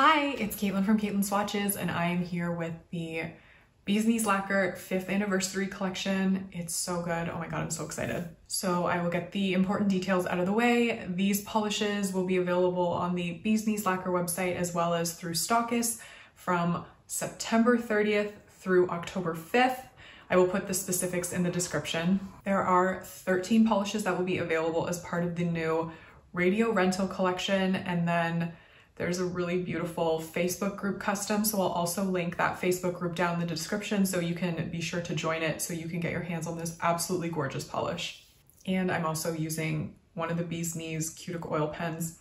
Hi, it's Caitlin from Caitlin Swatches, and I am here with the Bee's Knees Lacquer 5th anniversary collection. It's so good. Oh my god, I'm so excited. So I will get the important details out of the way. These polishes will be available on the Bee's Knees Lacquer website as well as through Stockists from September 30th through October 5th. I will put the specifics in the description. There are 13 polishes that will be available as part of the new radio rental collection, and then there's a really beautiful Facebook group custom, so I'll also link that Facebook group down in the description so you can be sure to join it so you can get your hands on this absolutely gorgeous polish. And I'm also using one of the Bee's Knees cuticle oil pens,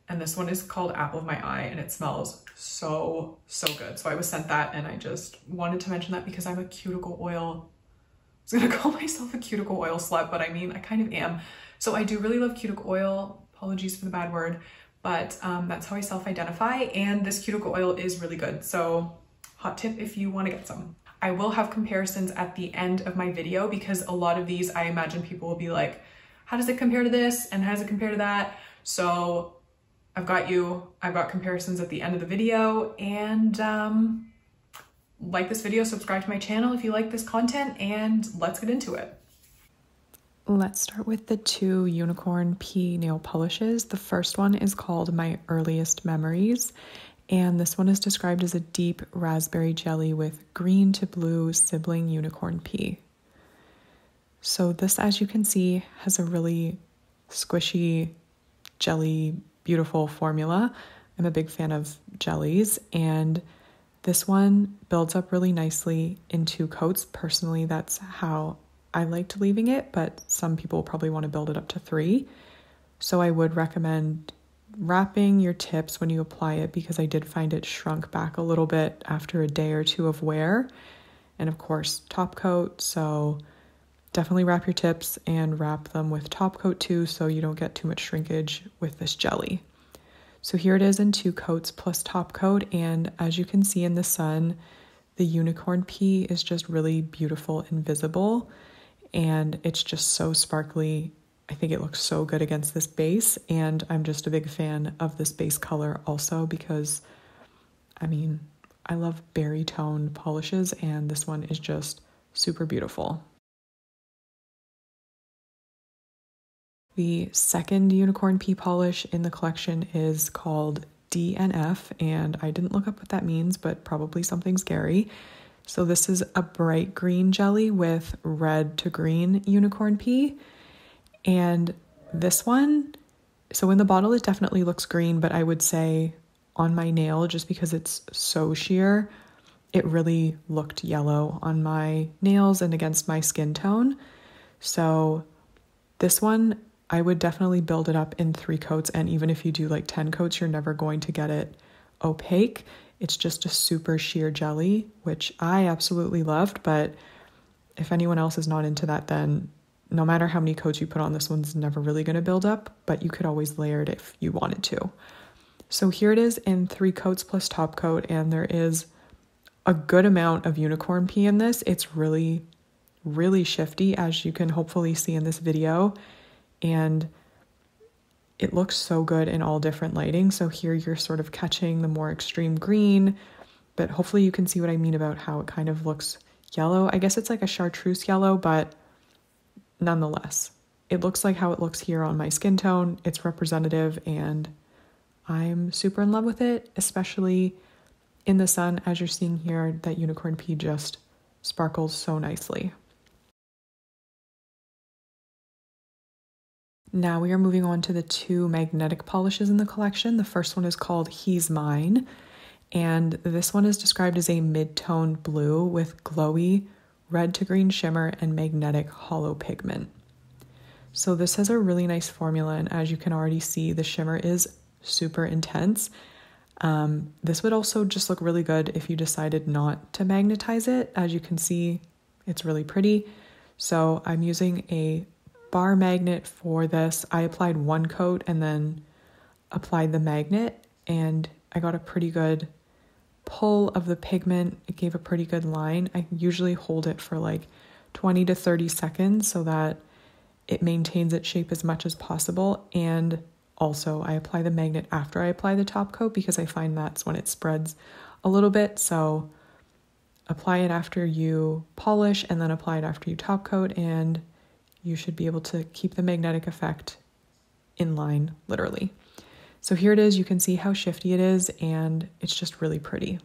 and this one is called Apple of My Eye, and it smells so good. So I was sent that, and I just wanted to mention that because I'm a cuticle oil, I was gonna call myself a cuticle oil slut, but I mean, I kind of am. So I do really love cuticle oil, apologies for the bad word, but that's how I self-identify, and this cuticle oil is really good. So hot tip if you want to get some. I will have comparisons at the end of my video because a lot of these, I imagine people will be like, how does it compare to this? And how does it compare to that? So I've got comparisons at the end of the video, and like this video, subscribe to my channel if you like this content, and let's get into it. Let's start with the two Unicorn P nail polishes. The first one is called My Earliest Memories, and this one is described as a deep raspberry jelly with green to blue sibling unicorn P. So this, as you can see, has a really squishy, jelly, beautiful formula. I'm a big fan of jellies, and this one builds up really nicely in 2 coats. Personally, that's how I liked leaving it, but some people probably want to build it up to 3. So I would recommend wrapping your tips when you apply it because I did find it shrunk back a little bit after a day or 2 of wear. And of course, top coat. So definitely wrap your tips and wrap them with top coat too so you don't get too much shrinkage with this jelly. So here it is in 2 coats plus top coat, and as you can see in the sun, the unicorn P is just really beautiful and visible. And it's just so sparkly. I think it looks so good against this base, and I'm just a big fan of this base color also because, I mean, I love berry tone polishes, and this one is just super beautiful. The second Unicorn P polish in the collection is called DNF, and I didn't look up what that means, but probably something scary. So this is a bright green jelly with red to green unicorn P. And this one, so in the bottle it definitely looks green, but I would say on my nail, just because it's so sheer, it really looked yellow on my nails and against my skin tone. So this one, I would definitely build it up in 3 coats, and even if you do like 10 coats, you're never going to get it opaque. It's just a super sheer jelly, which I absolutely loved, but if anyone else is not into that, then no matter how many coats you put on, this one's never really going to build up, but you could always layer it if you wanted to. So here it is in 3 coats plus top coat, and there is a good amount of unicorn P in this. It's really shifty, as you can hopefully see in this video, and it looks so good in all different lighting. So here you're sort of catching the more extreme green, but hopefully you can see what I mean about how it kind of looks yellow. I guess it's like a chartreuse yellow, but nonetheless, it looks like how it looks here on my skin tone. It's representative, and I'm super in love with it, especially in the sun. As you're seeing here, that unicorn P just sparkles so nicely. Now we are moving on to the 2 magnetic polishes in the collection. The first one is called He's Mine, and this one is described as a mid-tone blue with glowy red to green shimmer and magnetic hollow pigment. So this has a really nice formula, and as you can already see, the shimmer is super intense. This would also just look really good if you decided not to magnetize it. As you can see, it's really pretty. So I'm using a bar magnet for this. I applied 1 coat and then applied the magnet, and I got a pretty good pull of the pigment. It gave a pretty good line. I usually hold it for like 20 to 30 seconds so that it maintains its shape as much as possible, and also I apply the magnet after I apply the top coat because I find that's when it spreads a little bit. So apply it after you polish and then apply it after you top coat, and you should be able to keep the magnetic effect in line, literally. So here it is. You can see how shifty it is, and it's just really pretty.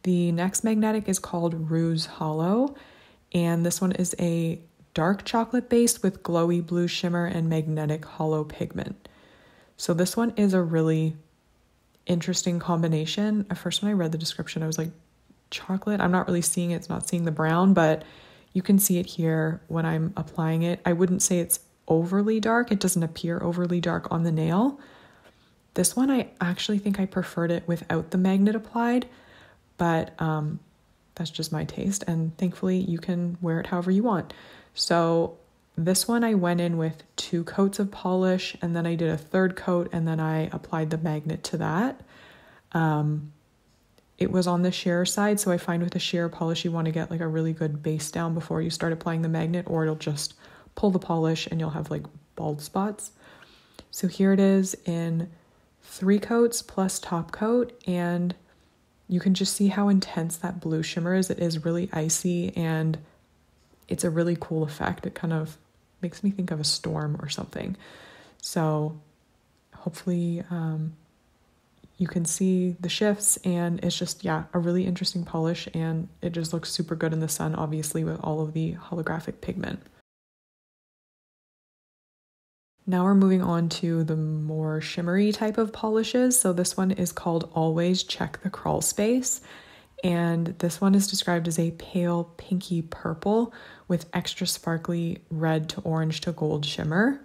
The next magnetic is called Ruse Hollow, and this one is a dark chocolate base with glowy blue shimmer and magnetic hollow pigment. So this one is a really interesting combination. At first when I read the description, I was like, chocolate? I'm not really seeing it. It's not seeing the brown, but you can see it here when I'm applying it. I wouldn't say it's overly dark. It doesn't appear overly dark on the nail. This one, I actually think I preferred it without the magnet applied, but that's just my taste. And thankfully you can wear it however you want. So this one I went in with 2 coats of polish, and then I did a 3rd coat, and then I applied the magnet to that. It was on the sheer side, so I find with a sheer polish you want to get like a really good base down before you start applying the magnet, or it'll just pull the polish and you'll have like bald spots. So here it is in 3 coats plus top coat, and you can just see how intense that blue shimmer is. It is really icy, and it's a really cool effect. It kind of makes me think of a storm or something. So hopefully you can see the shifts, and it's just, yeah, a really interesting polish, and it just looks super good in the sun, obviously, with all of the holographic pigment. Now we're moving on to the more shimmery type of polishes. So this one is called Always Check the Crawl Space. And this one is described as a pale pinky purple with extra sparkly red to orange to gold shimmer.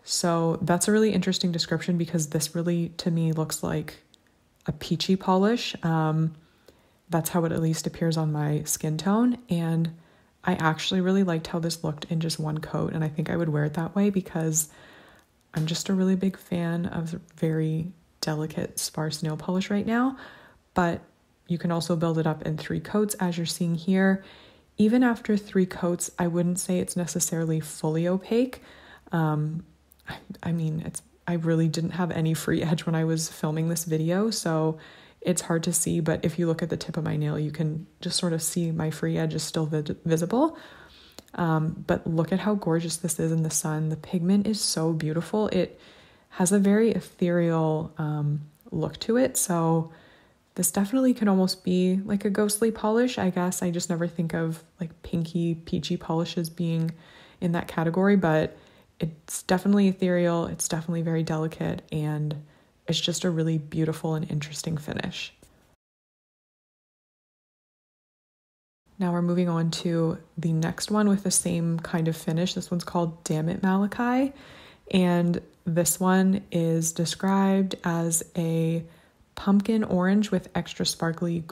So that's a really interesting description because this really, to me, looks like a peachy polish. That's how it at least appears on my skin tone. And I actually really liked how this looked in just 1 coat. And I think I would wear it that way because I'm just a really big fan of very delicate, sparse nail polish right now. But you can also build it up in 3 coats as you're seeing here. Even after 3 coats, I wouldn't say it's necessarily fully opaque. I mean, I really didn't have any free edge when I was filming this video, so it's hard to see, but if you look at the tip of my nail, you can just sort of see my free edge is still visible. But look at how gorgeous this is in the sun. The pigment is so beautiful. It has a very ethereal look to it, so this definitely can almost be like a ghostly polish, I guess. I just never think of like pinky, peachy polishes being in that category, but it's definitely ethereal. It's definitely very delicate, and it's just a really beautiful and interesting finish. Now we're moving on to the next one with the same kind of finish. This one's called Damn It Malachi, and this one is described as a pumpkin orange with extra sparkly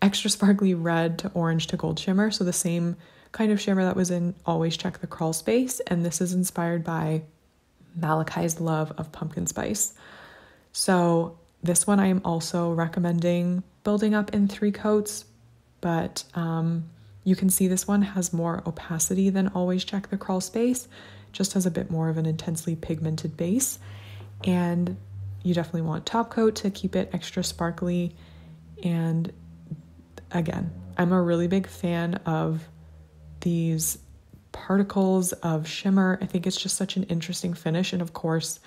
extra sparkly red to orange to gold shimmer. So the same kind of shimmer that was in Always Check the Crawl Space, and this is inspired by Malachi's love of pumpkin spice. So this one I am also recommending building up in 3 coats, but you can see this one has more opacity than Always Check the Crawl Space, just has a bit more of an intensely pigmented base, and you definitely want top coat to keep it extra sparkly. And again, I'm a really big fan of these particles of shimmer. I think it's just such an interesting finish. And of course,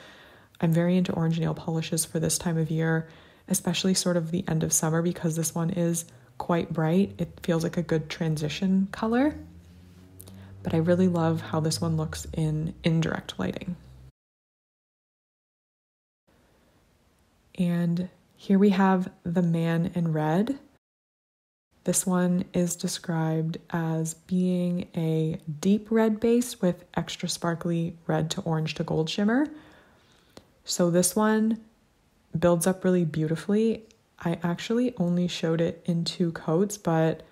I'm very into orange nail polishes for this time of year, especially sort of the end of summer, because this one is quite bright. It feels like a good transition color. But I really love how this one looks in indirect lighting. And here we have the Man in Red. This one is described as being a deep red base with extra sparkly red to orange to gold shimmer. So this one builds up really beautifully. I actually only showed it in 2 coats, but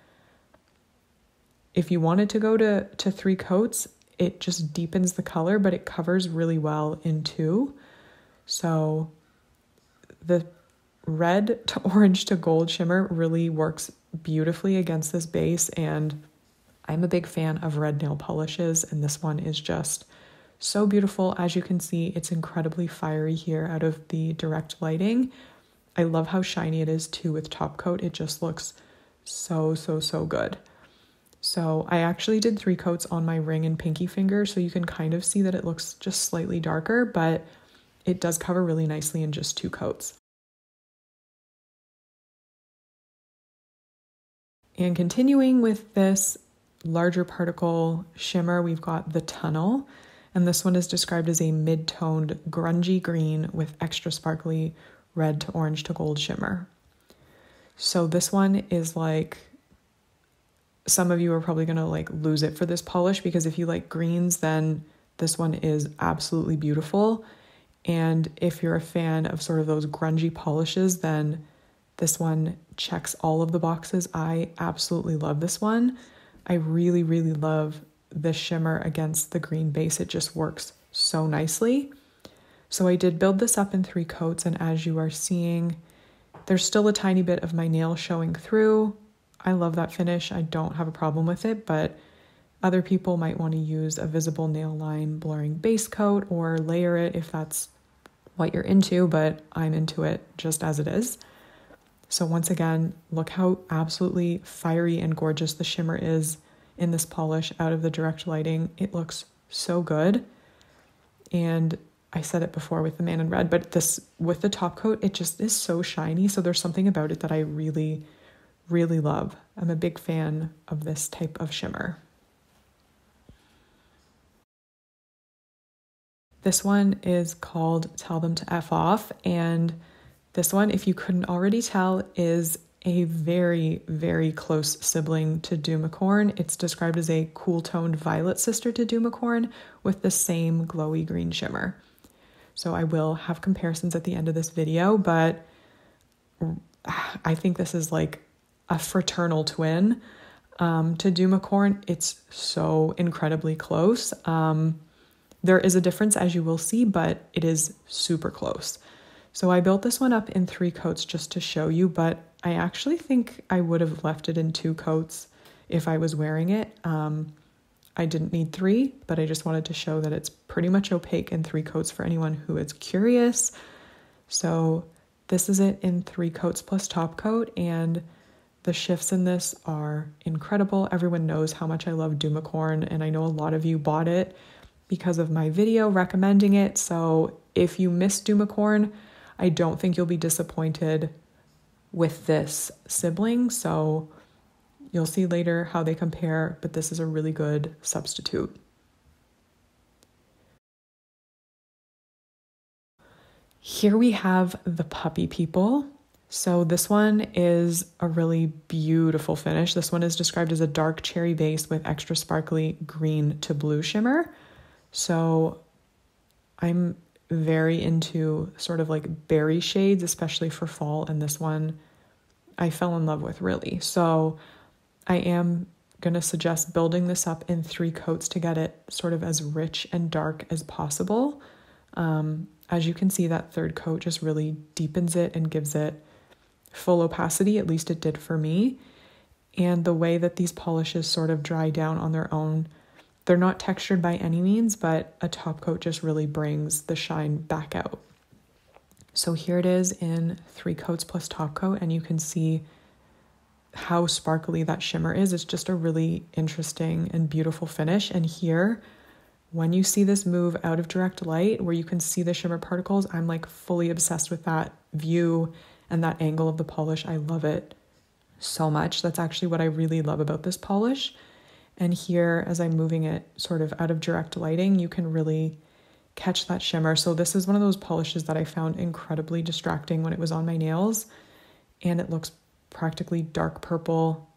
if you wanted to go to 3 coats, it just deepens the color, but it covers really well in 2. So the red to orange to gold shimmer really works beautifully against this base, and I'm a big fan of red nail polishes, and this one is just so beautiful. As you can see, it's incredibly fiery here out of the direct lighting. I love how shiny it is too with top coat. It just looks so, so, so good. So I actually did 3 coats on my ring and pinky finger, so you can kind of see that it looks just slightly darker, but it does cover really nicely in just 2 coats. And continuing with this larger particle shimmer, we've got the Tunnel, and this one is described as a mid-toned grungy green with extra sparkly red to orange to gold shimmer. So this one is like, some of you are probably gonna like lose it for this polish, because if you like greens, then this one is absolutely beautiful. And if you're a fan of sort of those grungy polishes, then this one checks all of the boxes. I absolutely love this one. I really, really love the shimmer against the green base. It just works so nicely. So I did build this up in 3 coats, and as you are seeing, there's still a tiny bit of my nail showing through. I love that finish. I don't have a problem with it, but other people might want to use a visible nail line blurring base coat or layer it if that's what you're into, but I'm into it just as it is. So once again, look how absolutely fiery and gorgeous the shimmer is in this polish out of the direct lighting. It looks so good. And I said it before with the Man in Red, but this with the top coat, it just is so shiny. So there's something about it that I really, really love. I'm a big fan of this type of shimmer. This one is called Tell Them to F Off, and this one, if you couldn't already tell, is a very, very close sibling to Dumicorn. It's described as a cool-toned violet sister to Dumicorn with the same glowy green shimmer. So I will have comparisons at the end of this video, but I think this is like a fraternal twin to Dumicorn. It's so incredibly close. There is a difference, as you will see, but it is super close. So I built this one up in 3 coats just to show you, but I actually think I would have left it in 2 coats if I was wearing it. I didn't need 3, but I just wanted to show that it's pretty much opaque in 3 coats for anyone who is curious. So this is it in 3 coats plus top coat, and the shifts in this are incredible. Everyone knows how much I love Dumicorn, and I know a lot of you bought it because of my video recommending it. So if you missed Dumicorn, I don't think you'll be disappointed with this sibling. So you'll see later how they compare, but this is a really good substitute. Here we have the Puppy People. So this one is a really beautiful finish. This one is described as a dark cherry base with extra sparkly green to blue shimmer. So I'm very into sort of like berry shades, especially for fall, and this one I fell in love with, really. So I am going to suggest building this up in 3 coats to get it sort of as rich and dark as possible. As you can see, that 3rd coat just really deepens it and gives it full opacity, at least it did for me. And the way that these polishes sort of dry down on their own, they're not textured by any means, but a top coat just really brings the shine back out. So here it is in 3 coats plus top coat, and you can see how sparkly that shimmer is. It's just a really interesting and beautiful finish. And here, when you see this move out of direct light where you can see the shimmer particles, I'm like fully obsessed with that view and that angle of the polish. I love it so much. That's actually what I really love about this polish. And here, as I'm moving it sort of out of direct lighting, you can really catch that shimmer. So this is one of those polishes that I found incredibly distracting when it was on my nails, and it looks practically dark purple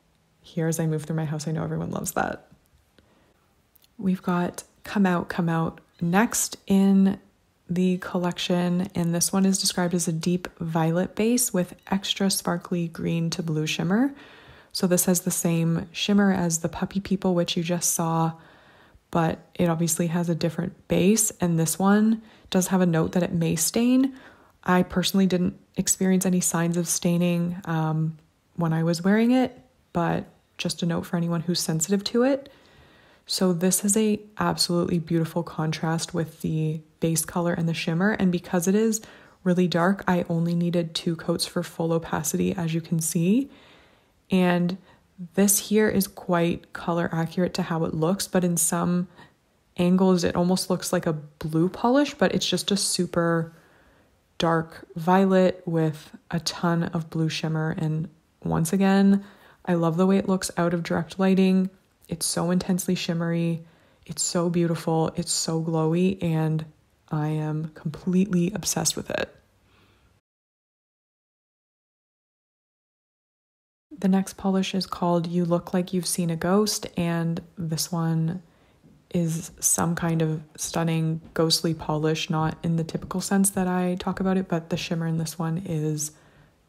here as I move through my house. I know everyone loves that. We've got Come Out next in the collection, and this one is described as a deep violet base with extra sparkly green to blue shimmer. So this has the same shimmer as the Puppy People, which you just saw, but it obviously has a different base, and this one does have a note that it may stain. I personally didn't experience any signs of staining when I was wearing it, but just a note for anyone who's sensitive to it. So this is a absolutely beautiful contrast with the base color and the shimmer. And because it is really dark, I only needed 2 coats for full opacity, as you can see. And this here is quite color accurate to how it looks, but in some angles it almost looks like a blue polish, but it's just a super dark violet with a ton of blue shimmer. And once again, I love the way it looks out of direct lighting. It's so intensely shimmery. It's so beautiful. It's so glowy, and I am completely obsessed with it. The next polish is called You Look Like You've Seen a Ghost, and this one is some kind of stunning ghostly polish, not in the typical sense that I talk about it, but the shimmer in this one is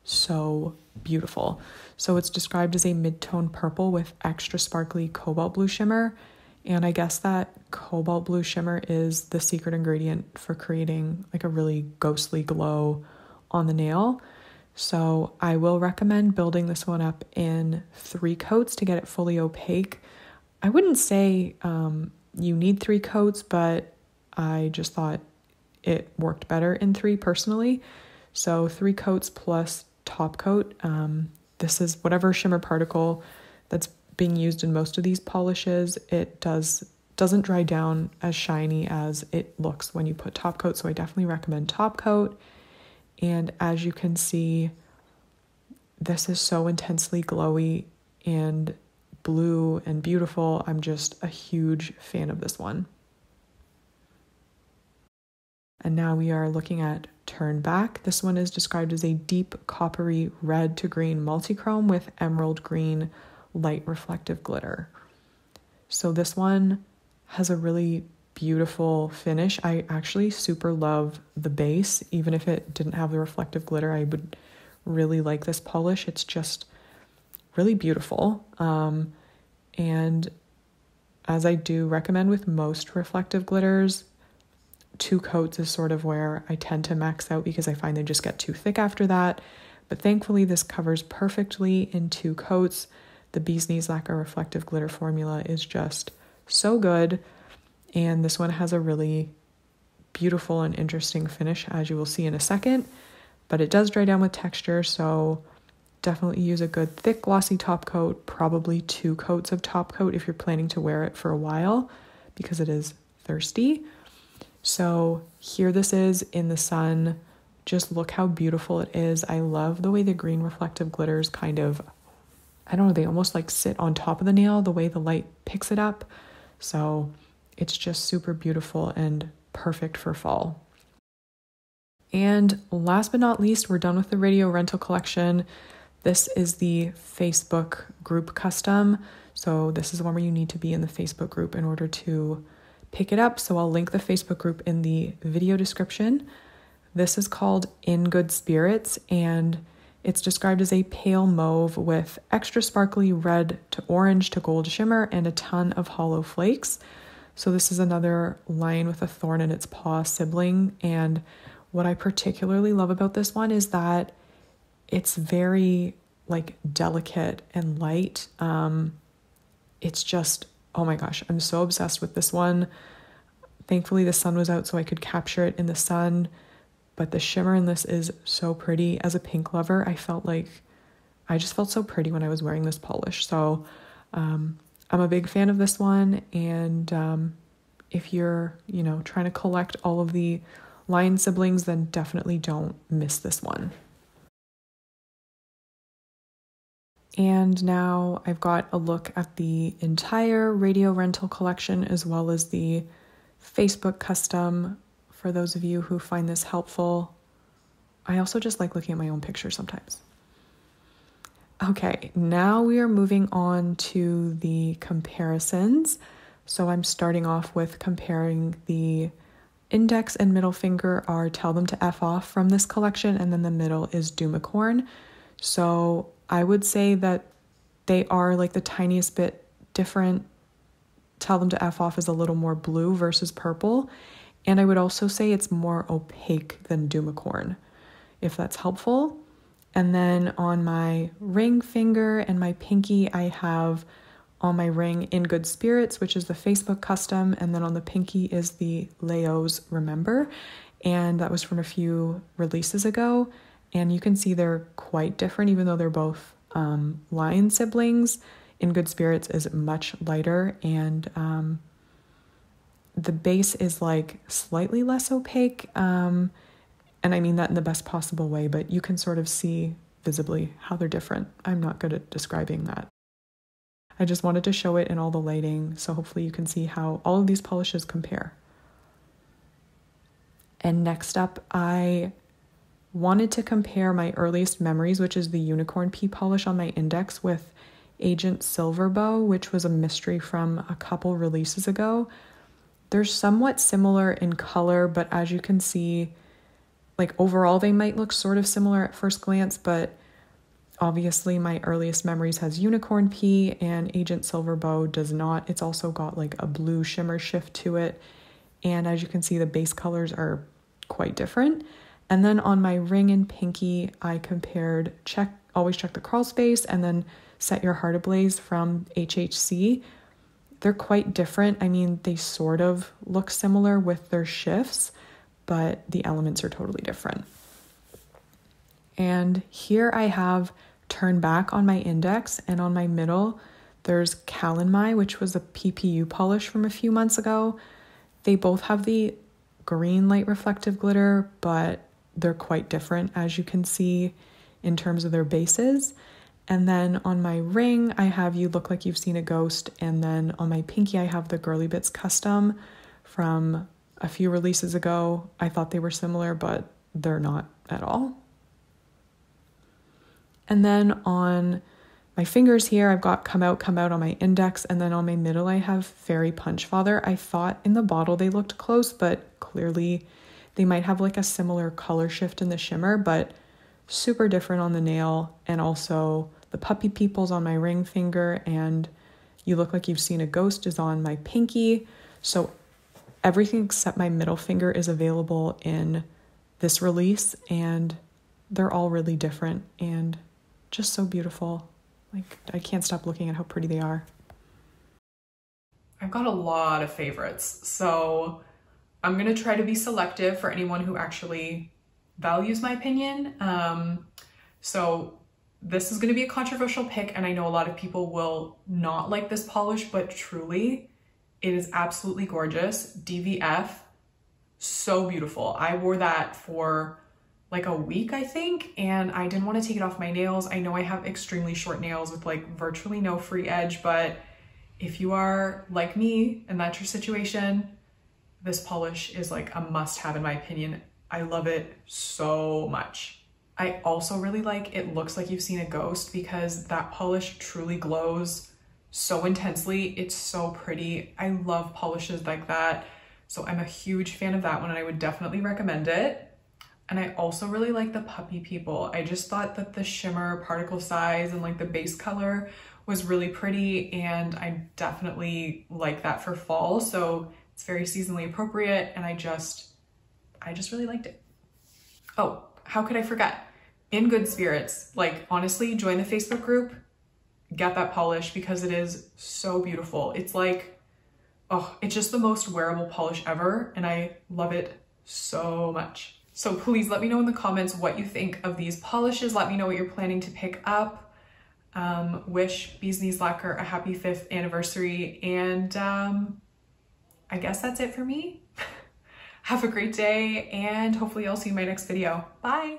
so beautiful. So it's described as a mid-tone purple with extra sparkly cobalt blue shimmer, and I guess that cobalt blue shimmer is the secret ingredient for creating like a really ghostly glow on the nail. So I will recommend building this one up in 3 coats to get it fully opaque. I wouldn't say you need 3 coats, but I just thought it worked better in 3 personally. So 3 coats plus top coat. This is whatever shimmer particle that's being used in most of these polishes. It doesn't dry down as shiny as it looks when you put top coat, so I definitely recommend top coat. And as you can see, this is so intensely glowy and blue and beautiful. I'm just a huge fan of this one. And now we are looking at Turn Back. This one is described as a deep coppery red to green multichrome with emerald green light reflective glitter. So this one has a really beautiful finish. I actually super love the base. Even if it didn't have the reflective glitter, I would really like this polish. It's just really beautiful. And as I do recommend with most reflective glitters, 2 coats is sort of where I tend to max out because I find they just get too thick after that. But thankfully this covers perfectly in 2 coats. The Bee's Knees Lacquer reflective glitter formula is just so good. And this one has a really beautiful and interesting finish, as you will see in a second. But it does dry down with texture, so definitely use a good thick glossy top coat, probably 2 coats of top coat if you're planning to wear it for a while because it is thirsty. So here this is in the sun. Just look how beautiful it is. I love the way the green reflective glitters kind of, I don't know, they almost like sit on top of the nail, the way the light picks it up. So it's just super beautiful and perfect for fall. And last but not least, we're done with the Radio Rental collection. This is the Facebook group custom. So this is one where you need to be in the Facebook group in order to pick it up. So I'll link the Facebook group in the video description. This is called In Good Spirits, and it's described as a pale mauve with extra sparkly red to orange to gold shimmer and a ton of hollow flakes. So this is another lion with a thorn in its paw sibling. And what I particularly love about this one is that it's very like delicate and light. It's just, oh my gosh, I'm so obsessed with this one. Thankfully the sun was out so I could capture it in the sun, but the shimmer in this is so pretty. As a pink lover, I just felt so pretty when I was wearing this polish. So I'm a big fan of this one, and if you're, trying to collect all of the lion siblings, then definitely don't miss this one. And now I've got a look at the entire Radio Rental collection as well as the Facebook custom for those of you who find this helpful. I also just like looking at my own pictures sometimes. Okay, now we are moving on to the comparisons. So I'm starting off with comparing the index and middle finger are Tell Them to F Off from this collection, and then the middle is Doomicorn. So I would say that they are like the tiniest bit different. Tell Them to F Off is a little more blue versus purple. And I would also say it's more opaque than Doomicorn, if that's helpful. And then on my ring finger and my pinky, I have on my ring In Good Spirits, which is the Facebook custom. And then on the pinky is the Leo's Remember. And that was from a few releases ago. And you can see they're quite different, even though they're both lion siblings. In Good Spirits is much lighter, and the base is like slightly less opaque. And I mean that in the best possible way, but you can sort of see visibly how they're different. I'm not good at describing that. I just wanted to show it in all the lighting, so hopefully you can see how all of these polishes compare. And next up, I wanted to compare my earliest memories, which is the Unicorn P polish on my index, with Agent Silverbow, which was a mystery from a couple releases ago. They're somewhat similar in color, but as you can see, like overall they might look sort of similar at first glance, but obviously my earliest memories has Unicorn P and Agent Silverbow does not. It's also got like a blue shimmer shift to it. And as you can see, the base colors are quite different. And then on my ring and pinky, I compared Always Check the Crawl Space and then Set Your Heart Ablaze from HHC. They're quite different. I mean, they sort of look similar with their shifts, but the elements are totally different. And here I have Turn Back on my index, and on my middle, there's Calanmai, which was a PPU polish from a few months ago. They both have the green light reflective glitter, but they're quite different, as you can see, in terms of their bases. And then on my ring, I have You Look Like You've Seen a Ghost. And then on my pinky, I have the Girly Bits Custom from a few releases ago. I thought they were similar, but they're not at all. And then on my fingers here, I've got Come Out on my index. And then on my middle, I have Fairy Punch Father. I thought in the bottle they looked close, but clearly they might have like a similar color shift in the shimmer, but super different on the nail. And also the Puppy People's on my ring finger, and You Look Like You've Seen a Ghost is on my pinky. So everything except my middle finger is available in this release, and they're all really different and just so beautiful. Like, I can't stop looking at how pretty they are. I've got a lot of favorites, so I'm gonna try to be selective for anyone who actually values my opinion. So this is gonna be a controversial pick, and I know a lot of people will not like this polish, but truly, it is absolutely gorgeous. DVF, so beautiful. I wore that for like a week, I think, and I didn't want to take it off my nails. I know I have extremely short nails with like virtually no free edge, but if you are like me and that's your situation, this polish is like a must-have in my opinion. I love it so much. I also really like It Looks Like You've Seen a Ghost because that polish truly glows so intensely. It's so pretty. I love polishes like that. So I'm a huge fan of that one, and I would definitely recommend it. And I also really like the Puppy People. I just thought that the shimmer, particle size, and like the base color was really pretty, and I definitely like that for fall. So it's very seasonally appropriate, and I just really liked it. Oh, how could I forget? In Good Spirits. Like, honestly, join the Facebook group, get that polish because it is so beautiful. It's like, oh, it's just the most wearable polish ever, and I love it so much. So please let me know in the comments what you think of these polishes. Let me know what you're planning to pick up. Wish Bee's Knees Lacquer a happy 5th anniversary. And I guess that's it for me. Have a great day, and hopefully I'll see you in my next video. Bye.